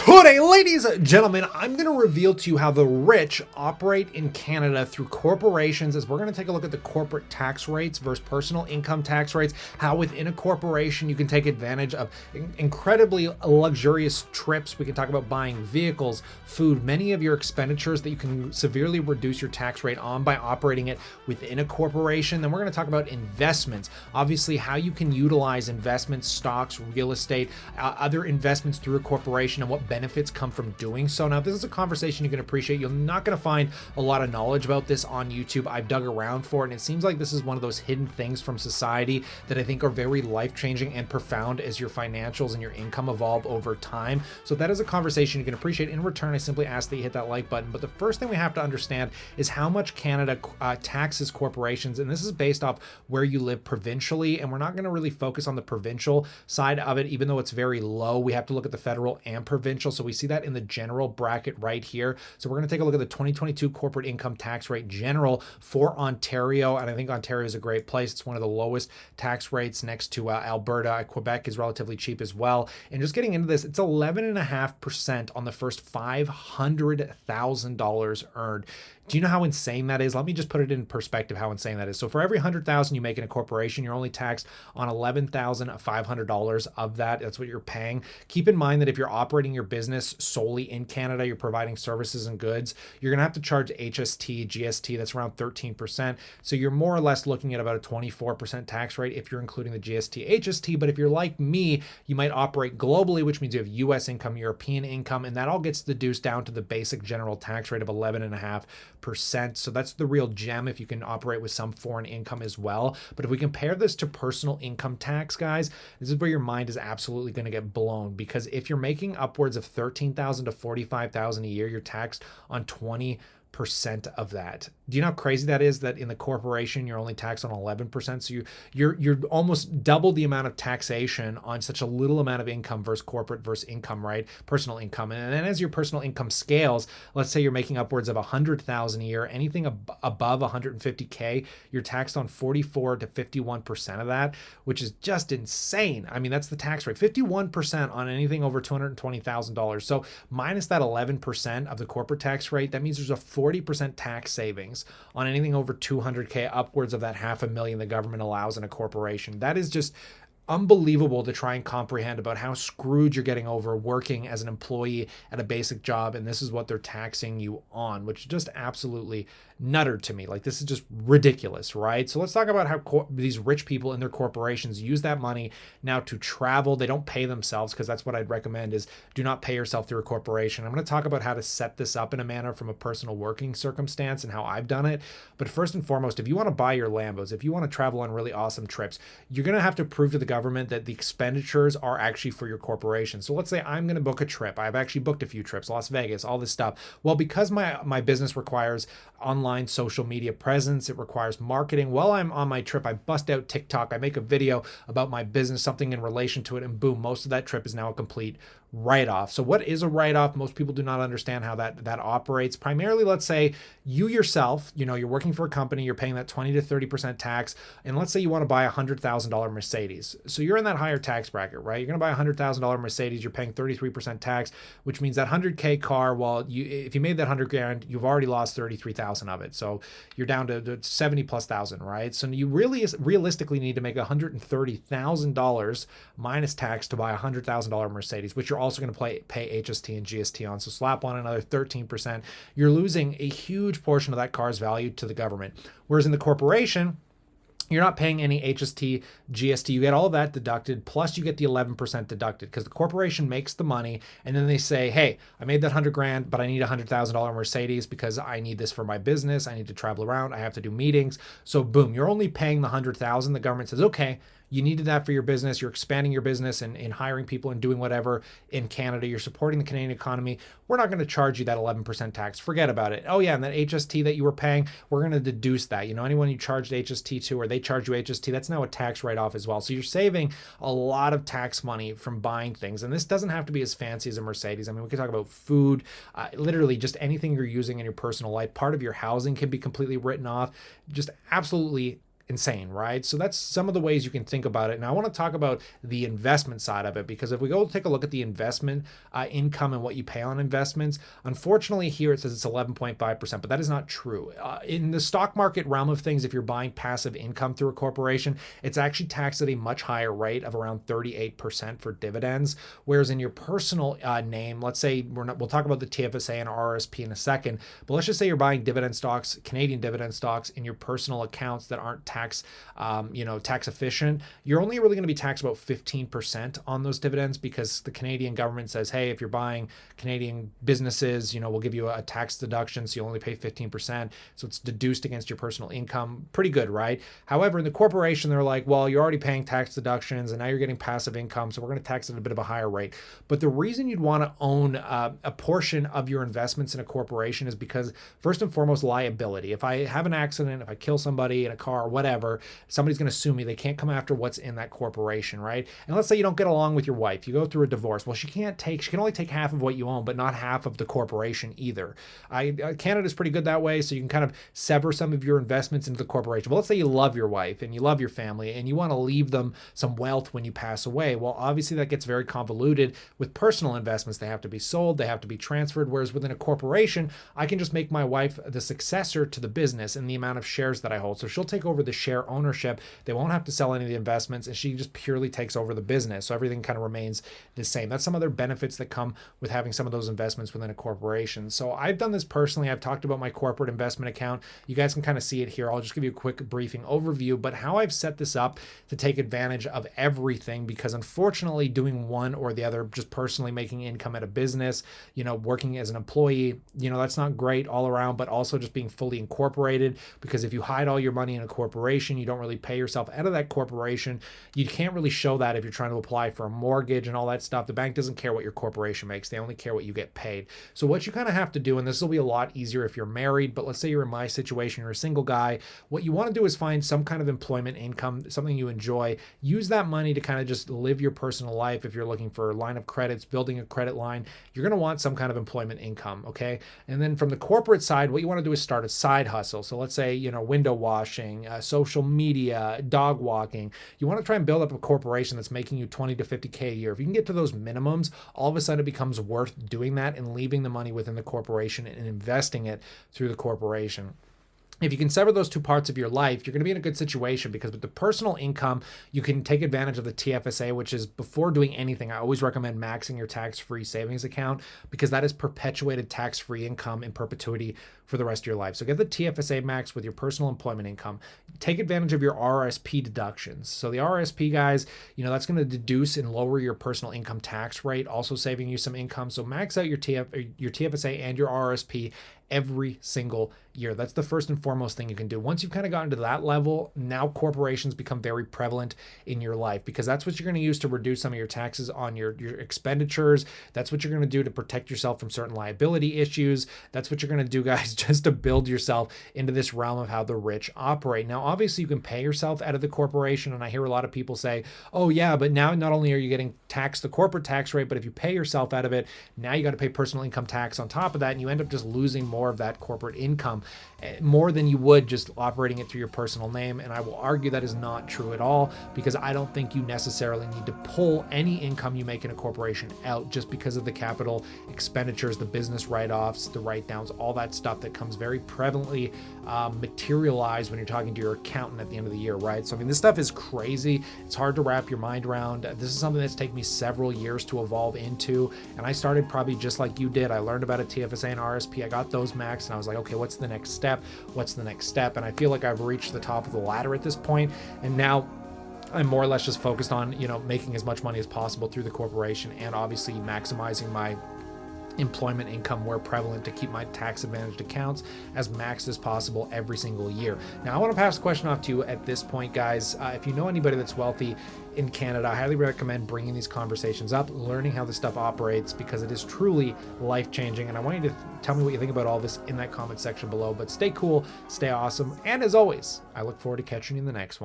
Today, ladies and gentlemen, I'm going to reveal to you how the rich operate in Canada through corporations, as we're going to take a look at the corporate tax rates versus personal income tax rates, how within a corporation you can take advantage of incredibly luxurious trips. We can talk about buying vehicles, food, many of your expenditures that you can severely reduce your tax rate on by operating it within a corporation. Then we're going to talk about investments, obviously how you can utilize investments, stocks, real estate, other investments through a corporation, and what benefits come from doing so. Now, this is a conversation you can appreciate. You're not going to find a lot of knowledge about this on YouTube. I've dug around for it, and it seems like this is one of those hidden things from society that I think are very life-changing and profound as your financials and your income evolve over time. So that is a conversation you can appreciate. In return, I simply ask that you hit that like button. But the first thing we have to understand is how much Canada taxes corporations, and this is based off where you live provincially, and we're not going to really focus on the provincial side of it, even though it's very low. We have to look at the federal and provincial. So we see that in the general bracket right here. So we're going to take a look at the 2022 corporate income tax rate general for Ontario. And I think Ontario is a great place. It's one of the lowest tax rates next to Alberta. Quebec is relatively cheap as well. And just getting into this, it's 11.5% on the first $500,000 earned. Do you know how insane that is? Let me just put it in perspective how insane that is. So for every $100,000 you make in a corporation, you're only taxed on $11,500 of that. That's what you're paying. Keep in mind that if you're operating your business solely in Canada, you're providing services and goods, you're going to have to charge HST, GST, that's around 13%. So you're more or less looking at about a 24% tax rate if you're including the GST, HST. But if you're like me, you might operate globally, which means you have US income, European income, and that all gets deduced down to the basic general tax rate of 11.5%. So that's the real gem if you can operate with some foreign income as well. But if we compare this to personal income tax, guys, this is where your mind is absolutely going to get blown, because if you're making upwards of $13,000 to $45,000 a year, you're taxed on 20% of that. Do you know how crazy that is, that in the corporation you're only taxed on 11%? So you're almost double the amount of taxation on such a little amount of income versus corporate versus income, right? Personal income. And then as your personal income scales, let's say you're making upwards of $100,000 a year, anything above $150K, you're taxed on 44 to 51% of that, which is just insane. I mean, that's the tax rate, 51% on anything over $220,000. So minus that 11% of the corporate tax rate, that means there's a 40% tax savings on anything over 200K, upwards of that $500,000 the government allows in a corporation. That is just unbelievable to try and comprehend about how screwed you're getting over working as an employee at a basic job, and this is what they're taxing you on, which is just absolutely nutter to me. Like, this is just ridiculous, right? So let's talk about how these rich people in their corporations use that money now to travel. They don't pay themselves, because that's what I'd recommend, is do not pay yourself through a corporation. I'm going to talk about how to set this up in a manner from a personal working circumstance and how I've done it. But first and foremost, if you want to buy your Lambos, if you want to travel on really awesome trips, you're going to have to prove to the government that the expenditures are actually for your corporation. So let's say I'm going to book a trip. I've actually booked a few trips, Las Vegas, all this stuff. Well, because my business requires online social media presence, it requires marketing. While I'm on my trip, I bust out TikTok, I make a video about my business, something in relation to it, and boom, most of that trip is now a complete write-off. So what is a write-off? Most people do not understand how that operates. Primarily, let's say you yourself, you're working for a company, you're paying that 20 to 30% tax, and let's say you want to buy a $100,000 Mercedes. So you're in that higher tax bracket, right? You're going to buy a $100,000 Mercedes, you're paying 33% tax, which means that 100K car, well, if you made that 100 grand, you've already lost 33,000 of it. So you're down to 70 plus thousand, right? So you really realistically need to make $130,000 minus tax to buy a $100,000 Mercedes, which you're also going to pay HST and GST on. So slap on another 13%. You're losing a huge portion of that car's value to the government. Whereas in the corporation, you're not paying any HST, GST. You get all of that deducted, plus you get the 11% deducted, because the corporation makes the money, and then they say, hey, I made that 100 grand, but I need a $100,000 Mercedes because I need this for my business. I need to travel around. I have to do meetings. So boom, you're only paying the 100,000. The government says, okay, you needed that for your business. You're expanding your business and hiring people and doing whatever in Canada. You're supporting the Canadian economy. We're not going to charge you that 11% tax. Forget about it. Oh yeah, and that HST that you were paying, we're going to deduce that. Anyone you charged HST to, or they charge you HST, that's now a tax write-off as well. So you're saving a lot of tax money from buying things. And this doesn't have to be as fancy as a Mercedes. I mean, we could talk about food, literally just anything you're using in your personal life. Part of your housing can be completely written off. Just absolutely insane, right? So that's some of the ways you can think about it. Now I want to talk about the investment side of it, because if we go take a look at the investment income and what you pay on investments, unfortunately here it says it's 11.5%, but that is not true. In the stock market realm of things, if you're buying passive income through a corporation, it's actually taxed at a much higher rate of around 38% for dividends. Whereas in your personal name, let's say we'll talk about the TFSA and RRSP in a second, but let's just say you're buying dividend stocks, Canadian dividend stocks in your personal accounts that aren't tax efficient, you're only really going to be taxed about 15% on those dividends, because the Canadian government says, hey, if you're buying Canadian businesses, we'll give you a tax deduction, so you only pay 15%. So it's deduced against your personal income. Pretty good, right? However, in the corporation, they're like, well, you're already paying tax deductions and now you're getting passive income, so we're going to tax it at a bit of a higher rate. But the reason you'd want to own a portion of your investments in a corporation is because, first and foremost, liability. If I have an accident, if I kill somebody in a car or whatever, somebody's going to sue me. They can't come after what's in that corporation, right? And let's say you don't get along with your wife. You go through a divorce. Well, she can only take half of what you own, but not half of the corporation either. Canada's pretty good that way, so you can kind of sever some of your investments into the corporation. But let's say you love your wife and you love your family and you want to leave them some wealth when you pass away. Well, obviously that gets very convoluted. With personal investments, they have to be sold, they have to be transferred, whereas within a corporation, I can just make my wife the successor to the business in the amount of shares that I hold. So she'll take over the share ownership. They won't have to sell any of the investments, and she just purely takes over the business. So everything kind of remains the same. That's some other benefits that come with having some of those investments within a corporation. So I've done this personally. I've talked about my corporate investment account. You guys can kind of see it here. I'll just give you a quick briefing overview, but how I've set this up to take advantage of everything, because unfortunately doing one or the other, just personally making income at a business, working as an employee, that's not great all around, but also just being fully incorporated, because if you hide all your money in a corporation, you don't really pay yourself out of that corporation. You can't really show that if you're trying to apply for a mortgage and all that stuff. The bank doesn't care what your corporation makes. They only care what you get paid. So what you kind of have to do, and this will be a lot easier if you're married, but let's say you're in my situation, you're a single guy, what you want to do is find some kind of employment income, something you enjoy. Use that money to kind of just live your personal life. If you're looking for a line of credits, building a credit line, you're going to want some kind of employment income, okay? And then from the corporate side, what you want to do is start a side hustle. So let's say, window washing, social media, dog walking. You want to try and build up a corporation that's making you 20 to 50K a year. If you can get to those minimums, all of a sudden it becomes worth doing that and leaving the money within the corporation and investing it through the corporation. If you can sever those two parts of your life, you're going to be in a good situation, because with the personal income, you can take advantage of the TFSA, which is, before doing anything, I always recommend maxing your tax-free savings account, because that is perpetuated tax-free income in perpetuity for the rest of your life. So get the TFSA max with your personal employment income. Take advantage of your RRSP deductions. So the RRSP, guys, that's going to deduce and lower your personal income tax rate, also saving you some income. So max out your TFSA and your RRSP every single year. That's the first and foremost thing you can do. Once you've kind of gotten to that level, now corporations become very prevalent in your life, because that's what you're going to use to reduce some of your taxes on your expenditures. That's what you're going to do to protect yourself from certain liability issues. That's what you're going to do, guys, just to build yourself into this realm of how the rich operate. Now, obviously, you can pay yourself out of the corporation, and I hear a lot of people say, oh yeah, but now not only are you getting taxed the corporate tax rate, but if you pay yourself out of it, now you got to pay personal income tax on top of that, and you end up just losing more of that corporate income, more than you would just operating it through your personal name. And I will argue that is not true at all, because I don't think you necessarily need to pull any income you make in a corporation out just because of the capital expenditures, the business write-offs, the write-downs, all that stuff that comes very prevalently materialized when you're talking to your accountant at the end of the year, right? So I mean, this stuff is crazy. It's hard to wrap your mind around. This is something that's taken me several years to evolve into, and I started probably just like you did. I learned about a TFSA and RSP. I got those maxed, and I was like, okay, what's the next step? What's the next step? And I feel like I've reached the top of the ladder at this point, and now I'm more or less just focused on, making as much money as possible through the corporation, and obviously maximizing my employment income where prevalent to keep my tax advantaged accounts as maxed as possible every single year. Now, I want to pass the question off to you at this point, guys. If you know anybody that's wealthy in Canada, I highly recommend bringing these conversations up, learning how this stuff operates, because it is truly life-changing. And I want you to tell me what you think about all this in that comment section below. But stay cool, stay awesome, and as always, I look forward to catching you in the next one.